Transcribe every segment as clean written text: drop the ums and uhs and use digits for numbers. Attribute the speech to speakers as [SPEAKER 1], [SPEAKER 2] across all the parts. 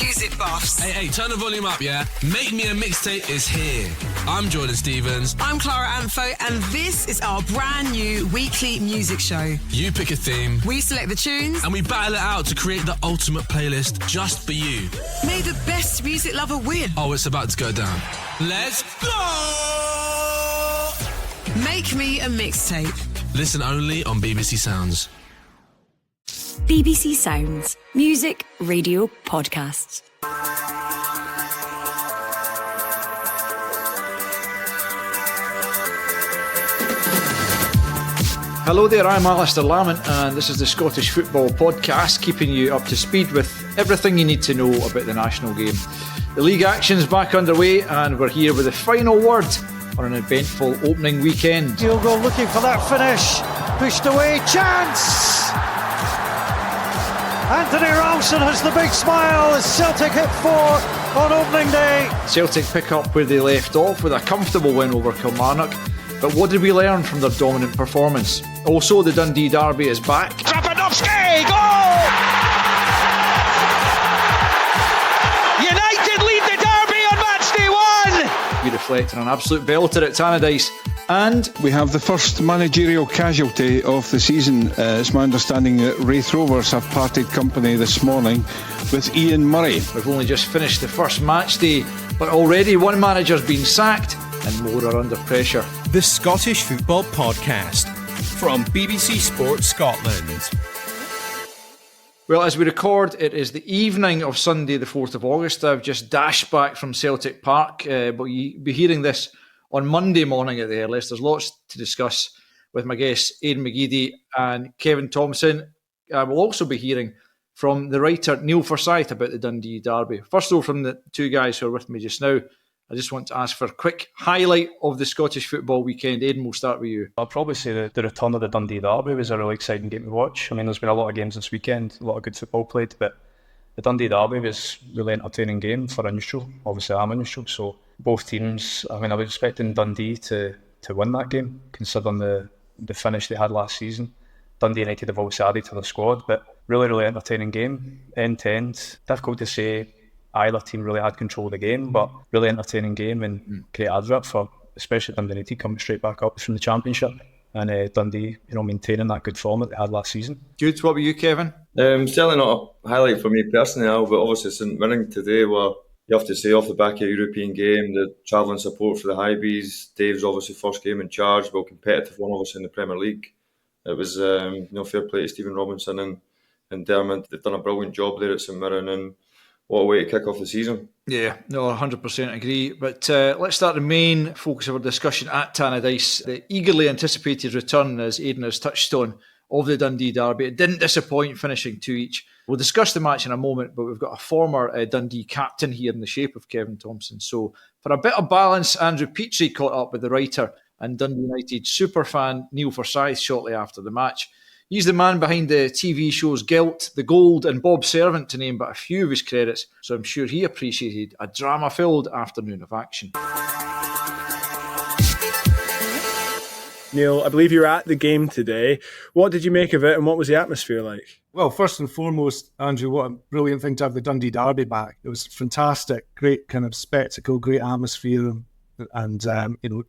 [SPEAKER 1] music buffs.
[SPEAKER 2] Hey, turn the volume up, yeah? Make Me a Mixtape is here. I'm Jordan Stevens.
[SPEAKER 1] I'm Clara Amfo, and this is our brand new weekly music show.
[SPEAKER 2] You pick a theme.
[SPEAKER 1] We select the tunes.
[SPEAKER 2] And we battle it out to create the ultimate playlist just for you.
[SPEAKER 1] May the best music lover win.
[SPEAKER 2] Oh, it's about to go down. Let's go!
[SPEAKER 1] Make Me a Mixtape.
[SPEAKER 2] Listen only on BBC Sounds.
[SPEAKER 3] BBC Sounds. Music, radio, podcasts.
[SPEAKER 4] Hello there, I'm Alasdair Lamont and this is the Scottish Football Podcast, keeping you up to speed with everything you need to know about the national game. The league action's back underway and we're here with the final word on an eventful opening weekend.
[SPEAKER 5] Diogo looking for that finish, pushed away, chance! Anthony Ralston has the big smile as Celtic hit 4 on opening day.
[SPEAKER 4] Celtic pick up where they left off with a comfortable win over Kilmarnock. But what did we learn from their dominant performance? Also, the Dundee Derby is back.
[SPEAKER 5] Trapanovsky, goal! United lead the Derby on match day 1!
[SPEAKER 4] We reflect on an absolute belter at Tannadice. And
[SPEAKER 6] we have the first managerial casualty of the season. It's my understanding that Raith Rovers have parted company this morning with Ian Murray.
[SPEAKER 4] We've only just finished the first match day, but already one manager's been sacked and more are under pressure.
[SPEAKER 7] The Scottish Football Podcast from BBC Sports Scotland.
[SPEAKER 4] Well, as we record, it is the evening of Sunday the 4th of August. I've just dashed back from Celtic Park, but you'll be hearing this on Monday morning at the earliest. There's lots to discuss with my guests Aiden McGeady and Kevin Thomson. I will also be hearing from the writer Neil Forsyth about the Dundee Derby. First though, from the two guys who are with me just now, I just want to ask for a quick highlight of the Scottish football weekend. Aiden, we'll start with you.
[SPEAKER 8] I'll probably say that the return of the Dundee Derby was a really exciting game to watch. I mean, there's been a lot of games this weekend, a lot of good football played, but the Dundee Derby was a really entertaining game for a neutral. Obviously, I'm a neutral, so both teams, I mean, I was expecting Dundee to win that game, considering the finish they had last season. Dundee United have obviously added to the squad, but really entertaining game, end to end. Difficult to say either team really had control of the game, but really entertaining game and great advert for, especially Dundee United coming straight back up from the Championship. And Dundee, maintaining that good form that they had last season.
[SPEAKER 4] Good. What about you, Kevin?
[SPEAKER 9] Certainly not a highlight for me personally, but obviously St Mirren today were, you have to say, off the back of a European game, the travelling support for the Highbees. Dave's obviously first game in charge, but competitive one obviously in the Premier League. It was fair play to Stephen Robinson and Dermot. They've done a brilliant job there at St Mirren, and what a way to kick off the season. Yeah, no, 100% agree. But let's start the main focus of our discussion at Tannadice. The eagerly anticipated return, as Aiden has touched on, of the Dundee Derby. It didn't disappoint, finishing 2 each. We'll discuss the match in a moment, but we've got a former Dundee captain here in the shape of Kevin Thomson. So for a bit of balance, Andrew Petrie caught up with the writer and Dundee United superfan Neil Forsyth shortly after the match. He's the man behind the TV shows Guilt, The Gold and Bob Servant, to name but a few of his credits, so I'm sure he appreciated a drama-filled afternoon of action.
[SPEAKER 10] Neil, I believe you were at the game today. What did you make of it and what was the atmosphere like?
[SPEAKER 11] Well, first and foremost, Andrew, what a brilliant thing to have the Dundee Derby back. It was fantastic, great kind of spectacle, great atmosphere and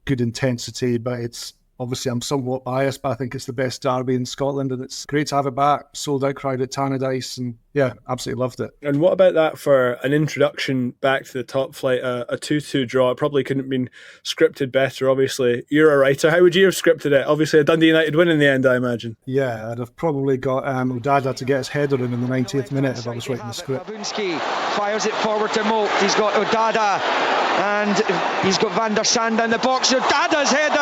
[SPEAKER 11] good intensity, but it's obviously, I'm somewhat biased, but I think it's the best derby in Scotland and it's great to have it back. Sold out crowd at Tannadice and yeah, absolutely loved it.
[SPEAKER 10] And what about that for an introduction back to the top flight, a 2-2 draw? It probably couldn't have been scripted better, obviously. You're a writer. How would you have scripted it? Obviously a Dundee United win in the end, I imagine.
[SPEAKER 11] Yeah, I'd have probably got O'Dada to get his header in the 90th minute if I was writing the script.
[SPEAKER 5] Babunski fires it forward to Moult. He's got O'Dada and he's got Van der Sande in the box. O'Dada's header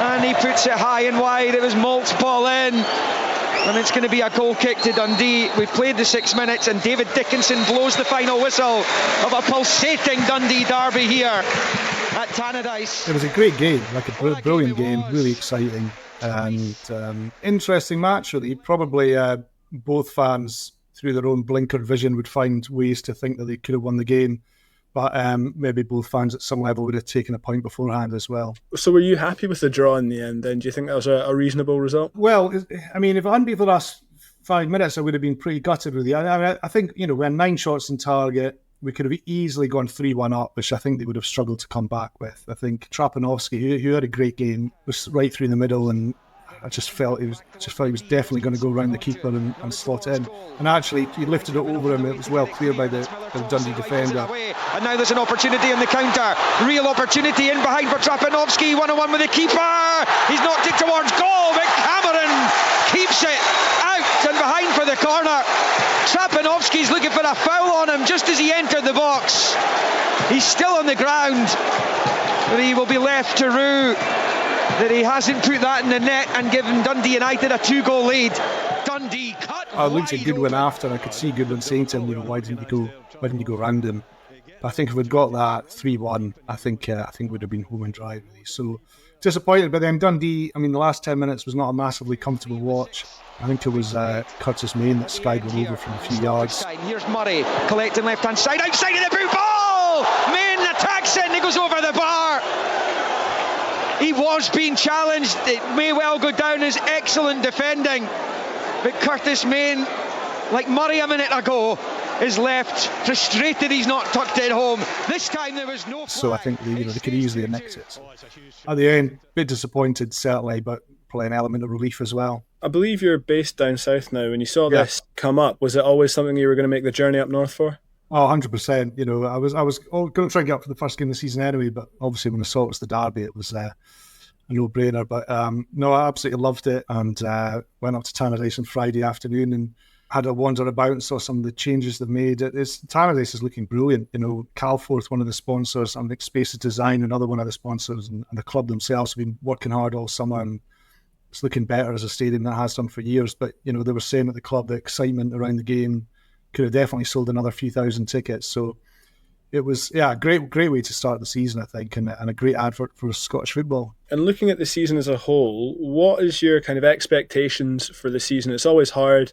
[SPEAKER 5] and he puts it high and wide. It was Moult's ball in. And it's going to be a goal kick to Dundee. We've played the 6 minutes and David Dickinson blows the final whistle of a pulsating Dundee derby here at Tannadice.
[SPEAKER 11] It was a great game, like a brilliant game, really exciting and interesting match really. Probably both fans through their own blinkered vision would find ways to think that they could have won the game. But maybe both fans at some level would have taken a point beforehand as well.
[SPEAKER 10] So were you happy with the draw in the end then? Do you think that was a reasonable result?
[SPEAKER 11] Well, I mean, if it hadn't been for the last 5 minutes, I would have been pretty gutted with you. I think, we had 9 shots on target. We could have easily gone 3-1 up, which I think they would have struggled to come back with. I think Trapanovsky, who had a great game, was right through the middle, and I just felt he was definitely going to go around the keeper and slot in. And actually, he lifted it over him. It was well cleared by the Dundee defender.
[SPEAKER 5] And now there's an opportunity on the counter. Real opportunity in behind for Trapanovsky. 1-on-1 with the keeper. He's knocked it towards goal, but Cameron keeps it out and behind for the corner. Trapanovsky's looking for a foul on him just as he entered the box. He's still on the ground, but he will be left to rue that he hasn't put that in the net and given Dundee United a 2-goal lead. Dundee cut.
[SPEAKER 11] I looked at Goodwin after, and I could see Goodwin saying to him, why didn't you go round him? But I think if we'd got that 3-1, I think we'd have been home and dry really. So disappointed. But then Dundee, the last 10 minutes was not a massively comfortable watch. I think it was Curtis Main that skied one over from a few yards.
[SPEAKER 5] Here's Murray collecting left hand side, outside of the boot ball. Main attacks it and he goes over the bar. He was being challenged. It may well go down as excellent defending, but Curtis Main, like Murray a minute ago, is left frustrated he's not tucked it home. This time there was no flag.
[SPEAKER 11] So I think they could easily have nicked it. At the end, a bit disappointed certainly, but probably an element of relief as well.
[SPEAKER 10] I believe you're based down south now. When you saw this come up, was it always something you were going to make the journey up north for?
[SPEAKER 11] Oh, 100%. I was going to try and get up for the first game of the season anyway, but obviously when I saw it was the derby, it was a no-brainer. But no, I absolutely loved it, and went up to Tannadice on Friday afternoon and had a wander about and saw some of the changes they've made. Tannadice is looking brilliant. Calforth, one of the sponsors, and Spaces Design, another one of the sponsors, and the club themselves have been working hard all summer, and it's looking better as a stadium than it has done for years. But, they were saying at the club the excitement around the game could have definitely sold another few thousand tickets. So it was, a great way to start the season, I think, and a great advert for Scottish football.
[SPEAKER 10] And looking at the season as a whole, what is your kind of expectations for the season? It's always hard,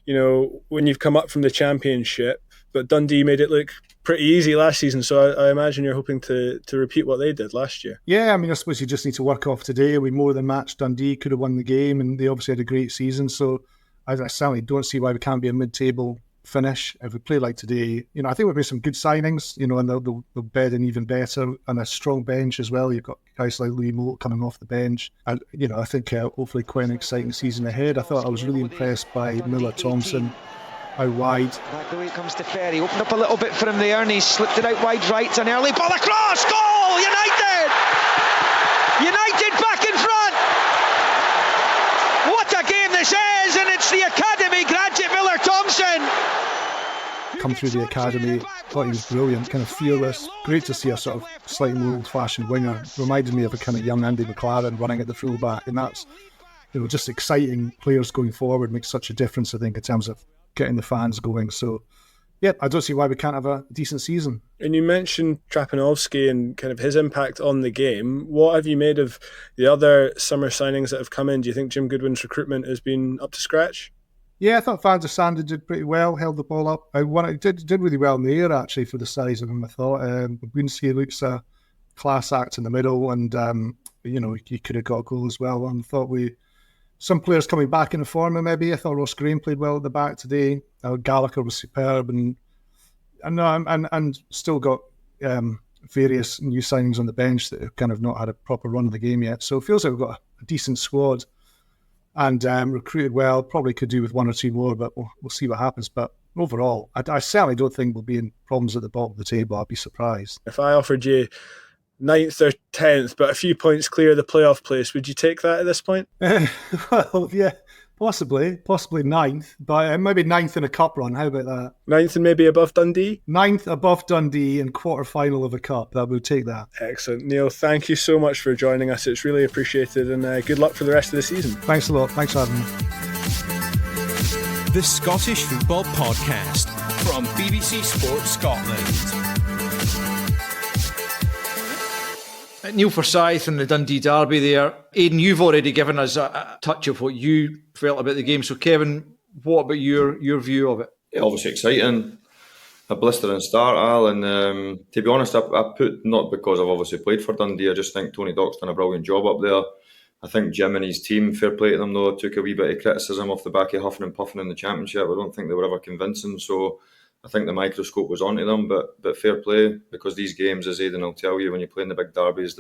[SPEAKER 10] when you've come up from the Championship, but Dundee made it look pretty easy last season, so I imagine you're hoping to repeat what they did last year.
[SPEAKER 11] Yeah, I suppose you just need to work off today. We more than matched Dundee, could have won the game, and they obviously had a great season, so I certainly don't see why we can't be a mid-table finish if we play like today. I think we've made some good signings, and they'll bed in even better, and a strong bench as well. You've got guys like Lee Moult coming off the bench, and I think hopefully quite an exciting season ahead. I thought I was really impressed by Miller Thomson, how wide.
[SPEAKER 5] Back the way it comes to Ferry, opened up a little bit for him there, and he slipped it out wide right, an early ball across, goal, United back in front. What a game this is, and it's the academy graduate Miller Thomson.
[SPEAKER 11] Come through the academy, thought he was brilliant, kind of fearless. Great to see a sort of slightly more old-fashioned winger. Reminded me of a kind of young Andy McLaren running at the full-back, and that's just exciting players going forward. Makes such a difference, I think, in terms of getting the fans going. So, yeah, I don't see why we can't have a decent season.
[SPEAKER 10] And you mentioned Trapanovsky and kind of his impact on the game. What have you made of the other summer signings that have come in? Do you think Jim Goodwin's recruitment has been up to scratch?
[SPEAKER 11] Yeah, I thought Van der Sande did pretty well, held the ball up. I did really well in the air, actually, for the size of him, I thought. Winsky looks a class act in the middle, and, he could have got a goal as well. And I thought some players coming back in the form, maybe. I thought Ross Graham played well at the back today. Gallagher was superb, and still got various new signings on the bench that have kind of not had a proper run of the game yet. So it feels like we've got a decent squad and recruited well. Probably could do with one or two more, but we'll see what happens. But overall, I certainly don't think we'll be in problems at the bottom of the table. I'd be surprised.
[SPEAKER 10] If I offered you 9th or 10th, but a few points clear of the playoff place, would you take that at this point?
[SPEAKER 11] Well, yeah, possibly 9th, but maybe 9th in a cup run. How about that?
[SPEAKER 10] 9th and maybe above Dundee?
[SPEAKER 11] 9th above Dundee and quarter-final of a cup. That would take that.
[SPEAKER 10] Excellent. Neil, thank you so much for joining us. It's really appreciated, and good luck for the rest of the season.
[SPEAKER 11] Thanks a lot. Thanks for having me.
[SPEAKER 7] The Scottish Football Podcast from BBC Sports Scotland.
[SPEAKER 4] Neil Forsyth and the Dundee derby there. Aiden, you've already given us a touch of what you felt about the game. So, Kevin, what about your view of it?
[SPEAKER 9] Yeah, obviously exciting. A blistering start, Al. And to be honest, I put, not because I've obviously played for Dundee, I just think Tony Dock's done a brilliant job up there. I think Jim and his team, fair play to them though, took a wee bit of criticism off the back of huffing and puffing in the Championship. I don't think they were ever convincing, so I think the microscope was onto them, but fair play, because these games, as Aiden will tell you, when you play in the big derbies,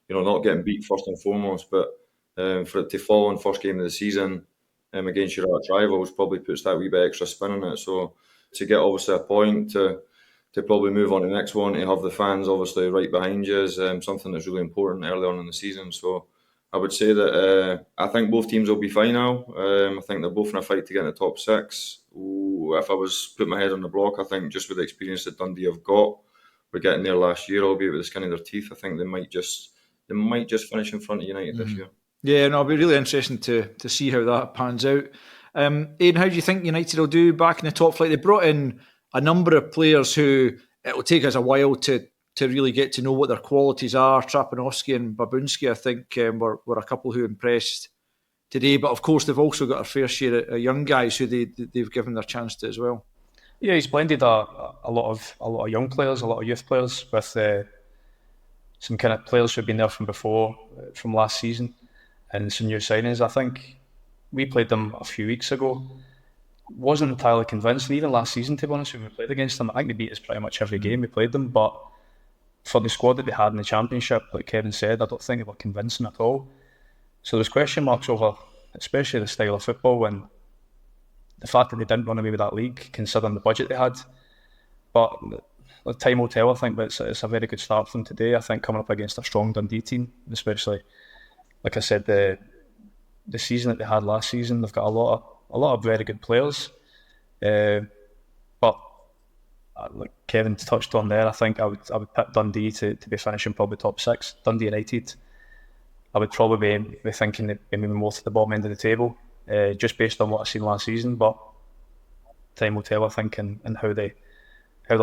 [SPEAKER 9] not getting beat first and foremost, but for it to fall in first game of the season against your arch rivals probably puts that wee bit extra spin in it. So to get obviously a point, to probably move on to the next one, to have the fans obviously right behind you is something that's really important early on in the season. So I would say that I think both teams will be fine now. I think they're both in a fight to get in the top 6. Ooh, if I was put my head on the block, I think just with the experience that Dundee have got, we're getting there last year, albeit with the skin of their teeth. I think they might just finish in front of United this year.
[SPEAKER 4] Yeah, no, it'll be really interesting to see how that pans out. Aiden, how do you think United will do back in the top flight? They brought in a number of players who it will take us a while to really get to know what their qualities are. Trapanovsky and Babunski, I think, were a couple who impressed today. But of course, they've also got a fair share of young guys who they've given their chance to as well.
[SPEAKER 8] Yeah, he's blended a lot of young players, a lot of youth players with some kind of players who've been there from before, from last season, and some new signings. I think we played them a few weeks ago. Wasn't entirely convinced, and even last season, to be honest, when we played against them, I think they beat us pretty much every game we played them. But for the squad that they had in the Championship, like Kevin said, I don't think they were convincing at all. So there's question marks over, especially the style of football and the fact that they didn't run away with that league, considering the budget they had. But time will tell, I think, but it's a very good start for them today. I think coming up against a strong Dundee team, especially, like I said, the season that they had last season, they've got a lot of very good players. But like Kevin touched on there, I think I would pick Dundee to be finishing probably top 6. Dundee United, I would probably be thinking they'd be moving more to the bottom end of the table, just based on what I've seen last season. But time will tell, I think, and how their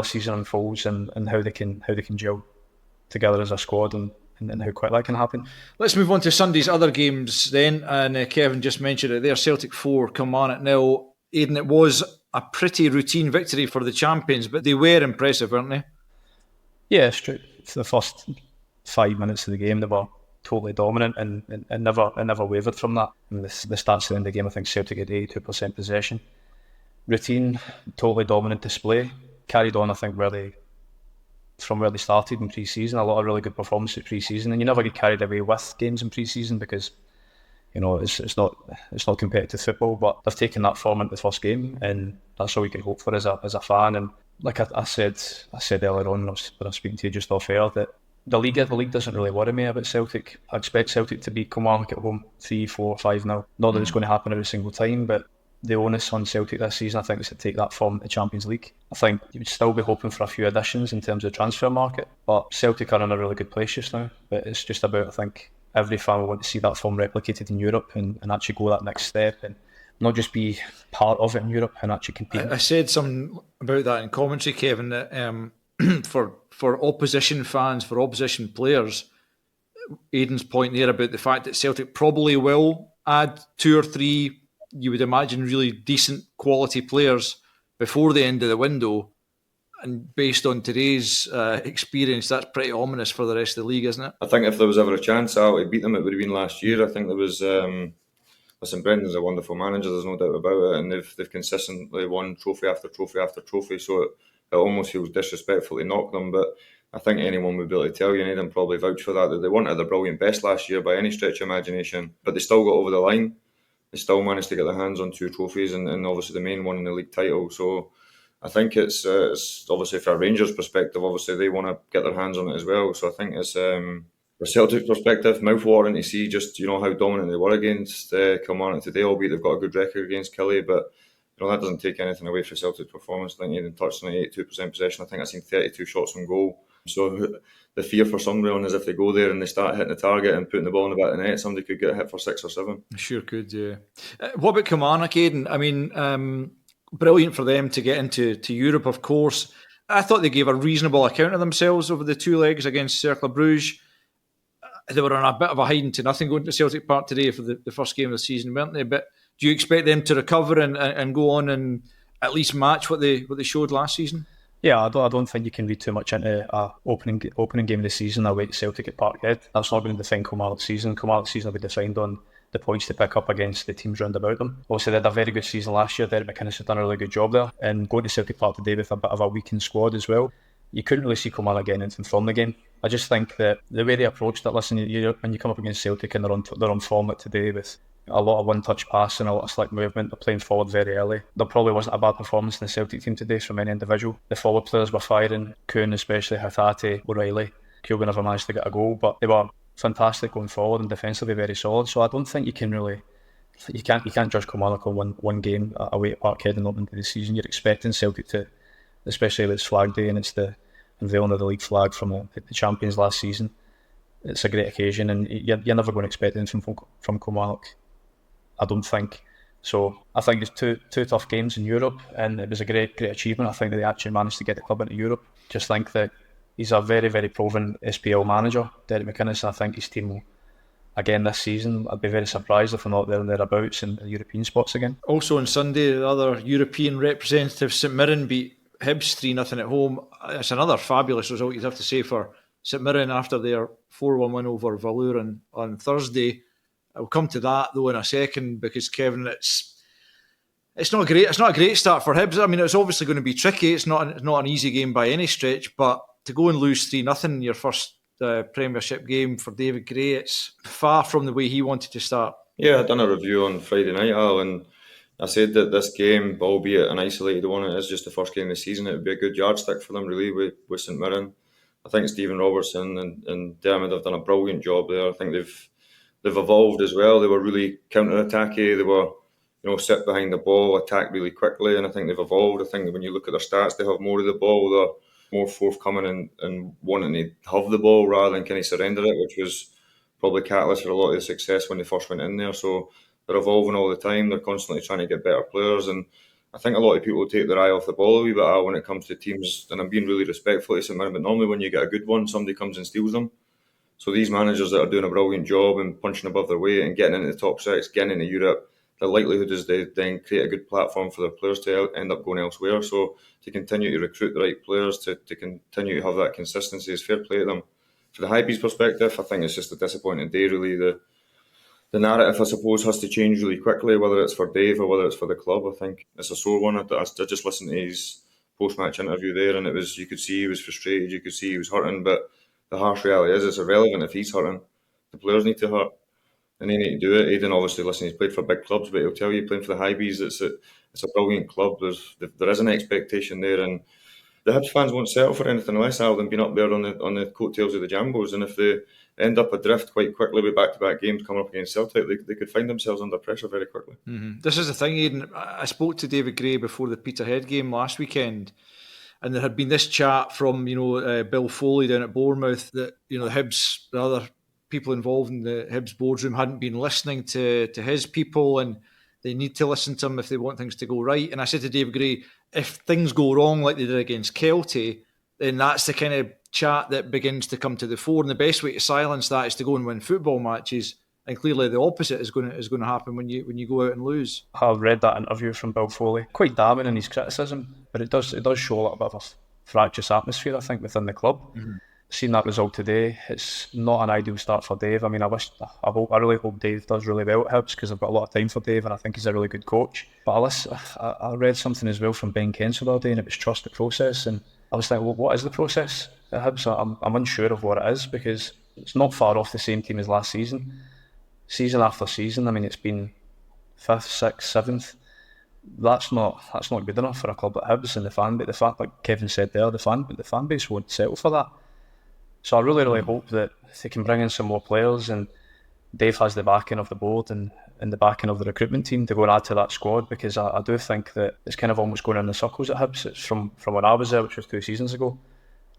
[SPEAKER 8] season unfolds and how they can gel together as a squad and how quick that can happen.
[SPEAKER 4] Let's move on to Sunday's other games then. And Kevin just mentioned it there. Celtic 4, Kilmarnock 0. Aiden, it was a pretty routine victory for the champions, but they were impressive, weren't they?
[SPEAKER 8] Yeah, it's true. For the first 5 minutes of the game, they were totally dominant and never wavered from that. And the stats at the end of the game, I think Celtic had 82% possession. Routine, totally dominant display. Carried on, I think, from where they started in pre-season. A lot of really good performances pre-season, and you never get carried away with games in pre-season because it's not competitive football. But they've taken that form into the first game, and that's all we can hope for as a fan. And like I said earlier on when I was speaking to you just off air, that the league doesn't really worry me about Celtic. I expect Celtic to beat Kilmarnock at home 3-4-5 now. Not that it's going to happen every single time, but the onus on Celtic this season, I think, is to take that form to the Champions League. I think you would still be hoping for a few additions in terms of the transfer market, but Celtic are in a really good place just now. But it's just about, I think, every fan will want to see that form replicated in Europe and actually go that next step and not just be part of it in Europe and actually compete.
[SPEAKER 4] I said something about that in commentary, Kevin, that for opposition fans, for opposition players, Aiden's point there about the fact that Celtic probably will add 2 or 3, you would imagine, really decent quality players before the end of the window. And based on today's experience, that's pretty ominous for the rest of the league, isn't it? I
[SPEAKER 9] think if there was ever a chance to beat them, it would have been last year. I think there was... listen, Brendan's a wonderful manager, there's no doubt about it, and they've consistently won trophy after trophy after trophy, so it almost feels disrespectful to knock them, but I think anyone would be able to tell you, and Aiden probably vouch for that they weren't at their brilliant best last year by any stretch of imagination, but they still got over the line. They still managed to get their hands on 2 trophies and obviously the main one in the league title. So I think it's obviously from a Rangers perspective, obviously they want to get their hands on it as well. So I think it's from Celtic's perspective, mouthwatering to see just how dominant they were against Kilmarnock today, albeit they've got a good record against Killie, but that doesn't take anything away from Celtic's performance. I think Aiden touched on 82% possession. I think I've seen 32 shots on goal. So the fear for somebody is if they go there and they start hitting the target and putting the ball in the back of the net, somebody could get hit for 6 or 7.
[SPEAKER 4] Sure could, yeah. What about Kilmarnock, Aiden? I mean, brilliant for them to get into Europe, of course. I thought they gave a reasonable account of themselves over the 2 legs against Cercle Bruges. They were on a bit of a hiding to nothing going to Celtic Park today for the first game of the season, weren't they? But do you expect them to recover and go on and at least match what they showed last season?
[SPEAKER 8] Yeah, I don't think you can read too much into a opening game of the season away to Celtic at Parkhead. That's not going to define Kilmarnock's season. Kilmarnock's season will be defined on the points to pick up against the teams round about them. Obviously, they had a very good season last year. Derek McInnes had done a really good job there. And going to Celtic Park today with a bit of a weakened squad as well, you couldn't really see Kilmarnock getting anything from the game. I just think that the way they approached it, listen, when you come up against Celtic and they're on form like today with a lot of one-touch passing, a lot of slick movement, they're playing forward very early. There probably wasn't a bad performance in the Celtic team today from any individual. The forward players were firing, Kuhn especially, Hatate, O'Reilly. Kilby never managed to get a goal, but they were fantastic going forward and defensively very solid. So I don't think you can judge Kilmarnock on one game away at Parkhead and not into the season. You're expecting Celtic to, especially if it's Flag Day and it's the unveiling of the league flag from the champions last season. It's a great occasion, and you're never going to expect anything from Kilmarnock, I don't think. So I think it's two tough games in Europe, and it was a great achievement. I think that they actually managed to get the club into Europe. Just think that he's a very, very proven SPL manager, Derek McInnes, and I think his team will, again this season, I'd be very surprised if they're not there and thereabouts in the European spots again.
[SPEAKER 4] Also on Sunday, the other European representative, St Mirren, beat Hibs 3-0 at home. It's another fabulous result, you'd have to say, for St Mirren after their 4-1 win over Valur on Thursday. I'll come to that though in a second, because Kevin, it's not a great start for Hibs. I mean, it's obviously going to be tricky. It's not an easy game by any stretch, but to go and lose 3-0 in your first Premiership game for David Gray, it's far from the way he wanted to start.
[SPEAKER 9] Yeah, I'd done a review on Friday night, Al, and I said that this game, albeit an isolated one, it is just the first game of the season. It would be a good yardstick for them, really, with St Mirren. I think Stephen Robertson and Dermot have done a brilliant job there. I think they've evolved as well. They were really counter-attacky. They were, sit behind the ball, attack really quickly, and I think they've evolved. I think that when you look at their stats, they have more of the ball. They're more forthcoming and wanting to have the ball rather than kind of surrender it, which was probably catalyst for a lot of the success when they first went in there. So they're evolving all the time. They're constantly trying to get better players, and I think a lot of people take their eye off the ball a wee bit when it comes to teams, and I'm being really respectful to St Mirren, but normally when you get a good one, somebody comes and steals them. So these managers that are doing a brilliant job and punching above their weight and getting into the top six, getting into Europe, the likelihood is they then create a good platform for their players to end up going elsewhere. So to continue to recruit the right players, to continue to have that consistency is fair play to them. For the Highbees perspective, I think it's just a disappointing day, really. The narrative, I suppose, has to change really quickly, whether it's for Dave or whether it's for the club. I think it's a sore one. I just listened to his post-match interview there, and you could see he was frustrated, you could see he was hurting, but the harsh reality is it's irrelevant if he's hurting. The players need to hurt, and they need to do it. Aiden, obviously, he's played for big clubs, but he'll tell you, playing for the Highbees, it's a brilliant club. There is an expectation there, and the Hibs fans won't settle for anything less than being up there on the coattails of the Jambos. And if they end up adrift quite quickly with back-to-back games coming up against Celtic, they could find themselves under pressure very quickly.
[SPEAKER 4] Mm-hmm. This is the thing, Aiden. I spoke to David Gray before the Peterhead game last weekend, and there had been this chat from Bill Foley down at Bournemouth that the Hibs, the other people involved in the Hibs boardroom, hadn't been listening to his people, and they need to listen to him if they want things to go right. And I said to David Gray, if things go wrong like they did against Kelty, then that's the kind of chat that begins to come to the fore, and the best way to silence that is to go and win football matches. And clearly the opposite is going to happen when you go out and lose.
[SPEAKER 8] I read that interview from Bill Foley, quite damning in his criticism, but it does show a little bit of a fractious atmosphere, I think, within the club. Mm-hmm. Seeing that result today, it's not an ideal start for Dave. I mean, I really hope Dave does really well at Hibs, because I've got a lot of time for Dave and I think he's a really good coach. But I read something as well from Ben Kensel the other day, and it was trust the process, and I was thinking, well, what is the process at Hibs? I'm unsure of what it is, because it's not far off the same team as last season. Season after season, I mean, it's been 5th, 6th, 7th. That's not good enough for a club like Hibs, and the fan base, like Kevin said there, the fan base won't settle for that. So I really, really hope that they can bring in some more players, and Dave has the backing of the board and the backing of the recruitment team to go and add to that squad, because I do think that it's kind of almost going in the circles at Hibs. It's from when I was there, which was 2 seasons ago.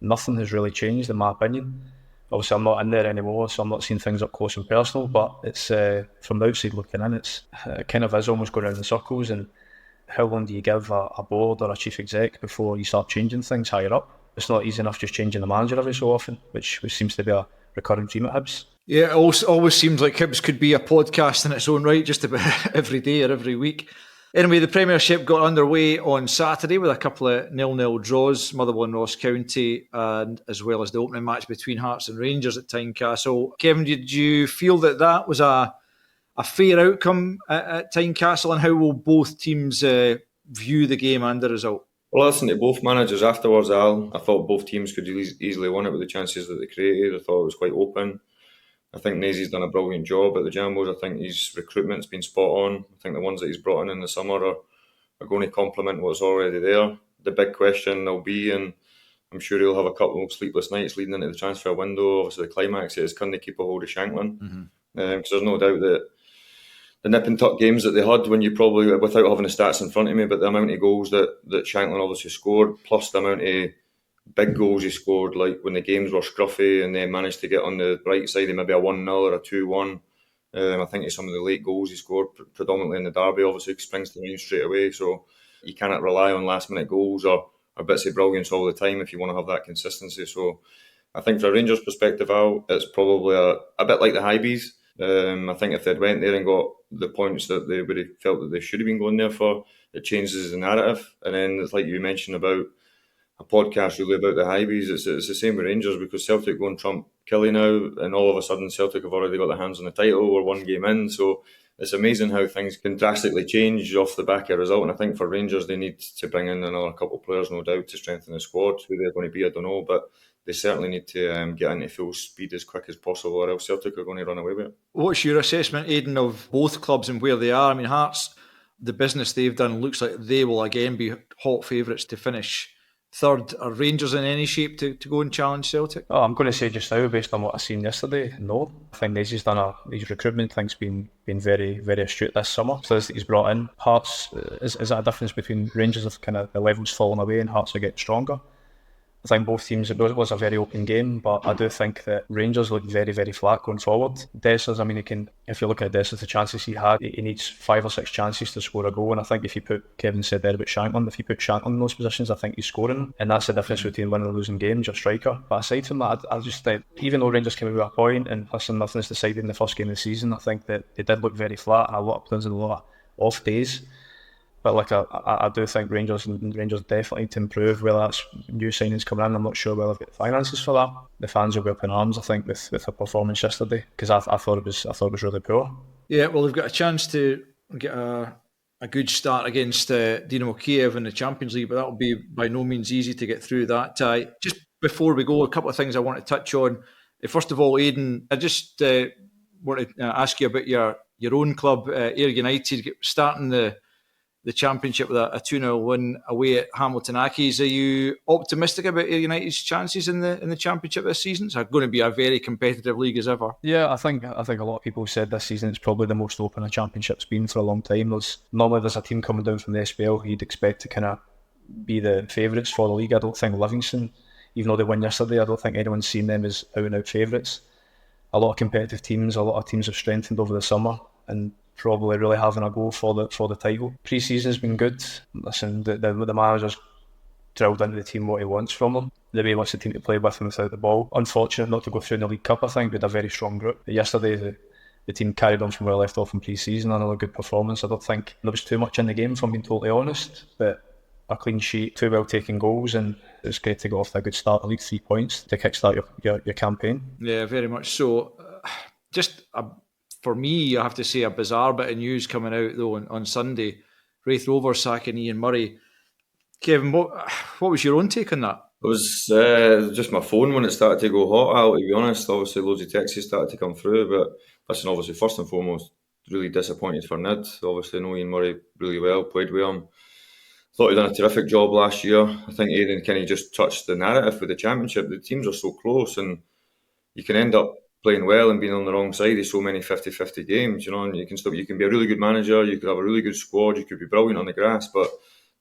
[SPEAKER 8] Nothing has really changed, in my opinion. Obviously, I'm not in there anymore, so I'm not seeing things up close and personal, but it's from the outside looking in, it kind of is almost going around in circles. And how long do you give a board or a chief exec before you start changing things higher up? It's not easy enough just changing the manager every so often, which seems to be a recurring theme at Hibs.
[SPEAKER 4] Yeah, it always seems like Hibs could be a podcast in its own right, just about every day or every week. Anyway, the Premiership got underway on Saturday with a couple of 0-0 draws, Motherwell and Ross County, and as well as the opening match between Hearts and Rangers at Tynecastle. Kevin, did you feel that was a fair outcome at Tynecastle, and how will both teams view the game and the result?
[SPEAKER 9] Well, I listened to both managers afterwards, Al. I thought both teams could easily win it with the chances that they created. I thought it was quite open. I think Nazy's done a brilliant job at the Jambos. I think his recruitment's been spot on. I think the ones that he's brought in the summer are going to complement what's already there. The big question will be, and I'm sure he'll have a couple of sleepless nights leading into the transfer window, obviously the climax is, can they keep a hold of Shanklin? Because there's no doubt that the nip and tuck games that they had, when you probably, without having the stats in front of me, but the amount of goals that Shanklin obviously scored, plus the amount of big goals he scored, like when the games were scruffy and they managed to get on the right side of maybe a 1-0 or a 2-1. I think some of the late goals he scored, predominantly in the derby, obviously springs to mind straight away. So you cannot rely on last minute goals or bits of brilliance all the time if you want to have that consistency. So I think from a Rangers perspective, Al, it's probably a bit like the Highbees. I think if they'd went there and got the points that they would have felt that they should have been going there for, it changes the narrative. And then it's like you mentioned about a podcast really about the Highbees. It's the same with Rangers, because Celtic go and trump Killie now, and all of a sudden Celtic have already got their hands on the title. We're one game in, so it's amazing how things can drastically change off the back of a result. And I think for Rangers, they need to bring in another couple of players, no doubt, to strengthen the squad. Who they're going to be, I don't know, but they certainly need to get into full speed as quick as possible, or else Celtic are going to run away with it.
[SPEAKER 4] What's your assessment, Aiden, of both clubs and where they are? I mean, Hearts, the business they've done looks like they will again be hot favourites to finish third. Are Rangers in any shape to go and challenge Celtic?
[SPEAKER 8] Oh, I'm going to say just now, based on what I seen yesterday, no. I think Nazy's done his recruitment thing's been very, very astute this summer. Players that he's brought in. Hearts, is that a difference between Rangers of kind of the levels falling away and Hearts are getting stronger? I think both teams, it was a very open game, but I do think that Rangers look very, very flat going forward. Dessers, I mean, if you look at Dessers, the chances he had, he needs 5 or 6 chances to score a goal. And I think if you put, Kevin said there about Shanklin, if you put Shanklin in those positions, I think he's scoring. And that's the difference between winning and losing games, your striker. But aside from that, I just think, even though Rangers came away with a point, and listen, nothing's decided in the first game of the season, I think that they did look very flat, and a lot of players had a lot of off days. But like I do think Rangers definitely need to improve, whether that's new signings coming in. I'm not sure whether they've got the finances for that. The fans will be up in arms, I think, with the performance yesterday, because I thought it was really poor.
[SPEAKER 4] Yeah, well, they've got a chance to get a good start against Dinamo Kiev in the Champions League, but that'll be by no means easy to get through that. Just before we go, a couple of things I want to touch on. First of all, Aiden, I just want to ask you about your own club, Ayr United, starting the Championship with a 2-0 win away at Hamilton Accies. Are you optimistic about Ayr United's chances in the Championship this season? It's going to be a very competitive league as ever.
[SPEAKER 8] Yeah, I think a lot of people said this season it's probably the most open a Championship's been for a long time. Normally there's a team coming down from the SPL who you'd expect to kind of be the favourites for the league. I don't think Livingston, even though they won yesterday, I don't think anyone's seen them as out-and-out favourites. A lot of competitive teams, a lot of teams have strengthened over the summer and probably really having a go for the title. Pre-season's been good. Listen, the manager's drilled into the team what he wants from them. The way he wants the team to play with and without the ball. Unfortunate not to go through in the League Cup, I think. We had a very strong group. But yesterday, the team carried on from where I left off in pre-season. Another good performance. I don't think there was too much in the game, if I'm being totally honest. But a clean sheet, 2 well-taken goals, and it's great to get off to a good start, at least 3 points, to kickstart your campaign.
[SPEAKER 4] Yeah, very much so. For me, I have to say, a bizarre bit of news coming out though on Sunday. Raith Rovers sacking Ian Murray. Kevin, what was your own take on that?
[SPEAKER 9] It was just my phone when it started to go hot out, to be honest. Obviously, loads of texts started to come through, but listen, obviously, first and foremost, really disappointed for Nid. Obviously, I know Ian Murray really well, played with him. Thought he'd done a terrific job last year. I think Aiden kind of just touched the narrative with the Championship. The teams are so close, and you can end up playing well and being on the wrong side of so many 50-50 games, and you can be a really good manager, you could have a really good squad, you could be brilliant on the grass, but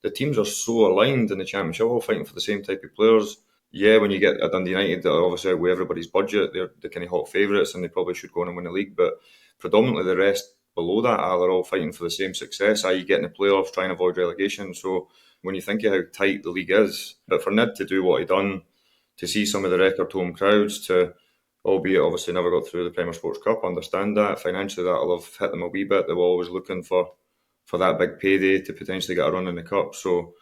[SPEAKER 9] the teams are so aligned in the Championship, all fighting for the same type of players. Yeah, when you get a Dundee United that are obviously out with everybody's budget, they're the kind of hot favourites and they probably should go on and win the league, but predominantly the rest below that are all fighting for the same success, i.e. getting the playoffs, trying to avoid relegation. So when you think of how tight the league is, but for Nid to do what he done, to see some of the record home crowds, to albeit obviously never got through the Premier Sports Cup, I understand that. Financially that'll have hit them a wee bit. They were always looking for for that big payday to potentially get a run in the Cup. So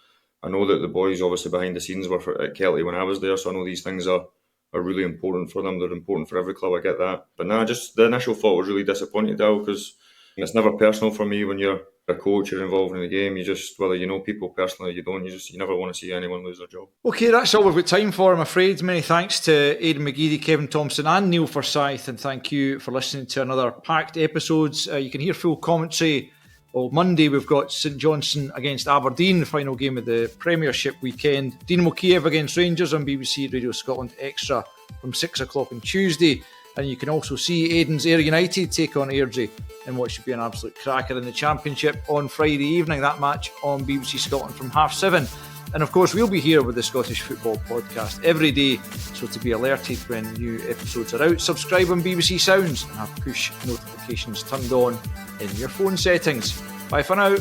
[SPEAKER 9] I know that the boys obviously behind the scenes were at Kelty when I was there, so I know these things are really important for them. They're important for every club, I get that. But nah, just the initial thought was really disappointed, Al, because it's never personal for me when you're a coach, you're involved in the game. You just, whether you know people personally or you don't, you never want to see anyone lose their job.
[SPEAKER 4] Okay, that's all we've got time for, I'm afraid. Many thanks to Aiden, McGeady, Kevin Thomson and Neil Forsyth, and thank you for listening to another packed episodes. You can hear full commentary. Well, Monday we've got St Johnstone against Aberdeen, the final game of the Premiership weekend. Dinamo Kiev against Rangers on BBC Radio Scotland Extra from 6 o'clock on Tuesday. And you can also see Aiden's Ayr United take on Airdrie in what should be an absolute cracker in the Championship on Friday evening. That match on BBC Scotland from 7:30. And of course, we'll be here with the Scottish Football Podcast every day. So to be alerted when new episodes are out, subscribe on BBC Sounds and have push notifications turned on in your phone settings. Bye for now.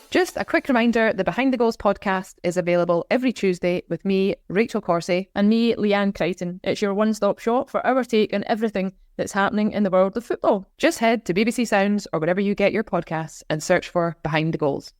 [SPEAKER 12] Just a quick reminder, the Behind the Goals podcast is available every Tuesday with me, Rachel Corsey, and me, Leanne Crichton. It's your one-stop shop for our take on everything that's happening in the world of football. Just head to BBC Sounds or wherever you get your podcasts and search for Behind the Goals.